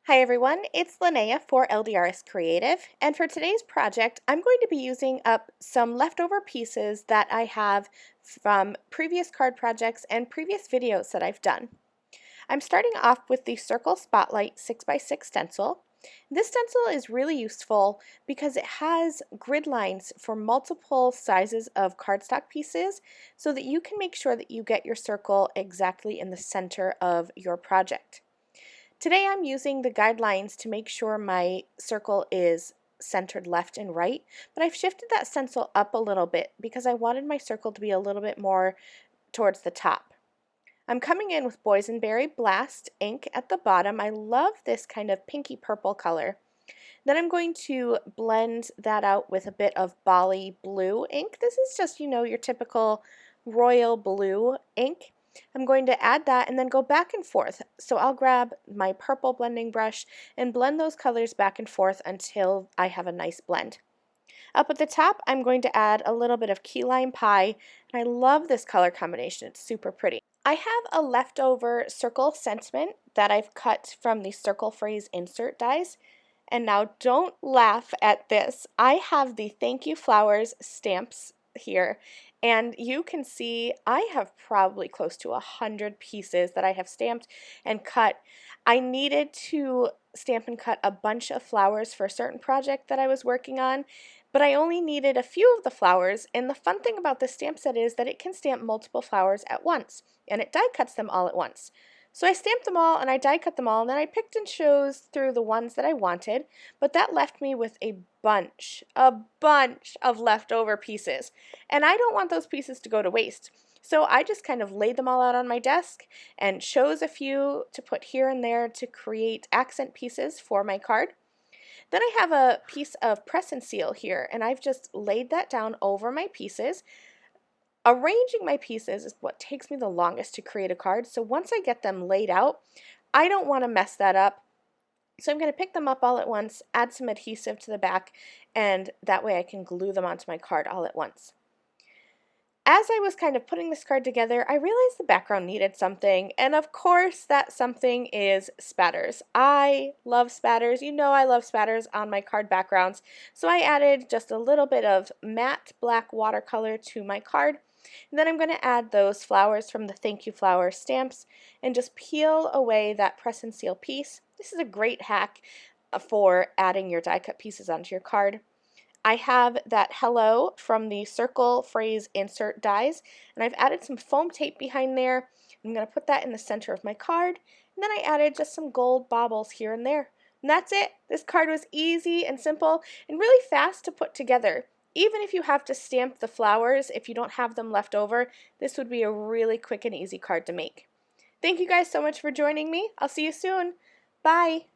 Hi everyone, it's Lynnea for LDRS Creative, and for today's project I'm going to be using up some leftover pieces that I have from previous card projects and previous videos that I've done. I'm starting off with the Circle Spotlight 6x6 stencil. This stencil is really useful because it has grid lines for multiple sizes of cardstock pieces so that you can make sure that you get your circle exactly in the center of your project. Today I'm using the guidelines to make sure my circle is centered left and right, but I've shifted that stencil up a little bit because I wanted my circle to be a little bit more towards the top. I'm coming in with Boysenberry Blast ink at the bottom. I love this kind of pinky purple color. Then I'm going to blend that out with a bit of Bali Blue ink. This is just, your typical royal blue ink. I'm going to add that and then go back and forth. So I'll grab my purple blending brush and blend those colors back and forth until I have a nice blend. Up at the top, I'm going to add a little bit of key lime pie, and I love this color combination. It's super pretty. I have a leftover circle sentiment that I've cut from the circle phrase insert dies. And now don't laugh at this. I have the Thank You Flowers stamps here, and you can see I have probably close to 100 pieces that I have stamped and cut. I needed to stamp and cut a bunch of flowers for a certain project that I was working on, but I only needed a few of the flowers, and the fun thing about this stamp set is that it can stamp multiple flowers at once, and it die cuts them all at once. So I stamped them all and I die cut them all, and then I picked and chose through the ones that I wanted, but that left me with a bunch of leftover pieces. And I don't want those pieces to go to waste. So I just kind of laid them all out on my desk and chose a few to put here and there to create accent pieces for my card. Then I have a piece of press and seal here, and I've just laid that down over my pieces. Arranging my pieces is what takes me the longest to create a card, so once I get them laid out, I don't want to mess that up. So I'm going to pick them up all at once, add some adhesive to the back, and that way I can glue them onto my card all at once. As I was kind of putting this card together, I realized the background needed something, and of course that something is spatters. I love spatters. You know I love spatters on my card backgrounds, so I added just a little bit of matte black watercolor to my card. And then I'm going to add those flowers from the Thank You Flower stamps and just peel away that press and seal piece. This is a great hack for adding your die cut pieces onto your card. I have that hello from the circle phrase insert dies, and I've added some foam tape behind there. I'm going to put that in the center of my card, and then I added just some gold baubles here and there. And that's it. This card was easy and simple and really fast to put together. Even if you have to stamp the flowers, if you don't have them left over, this would be a really quick and easy card to make. Thank you guys so much for joining me. I'll see you soon. Bye.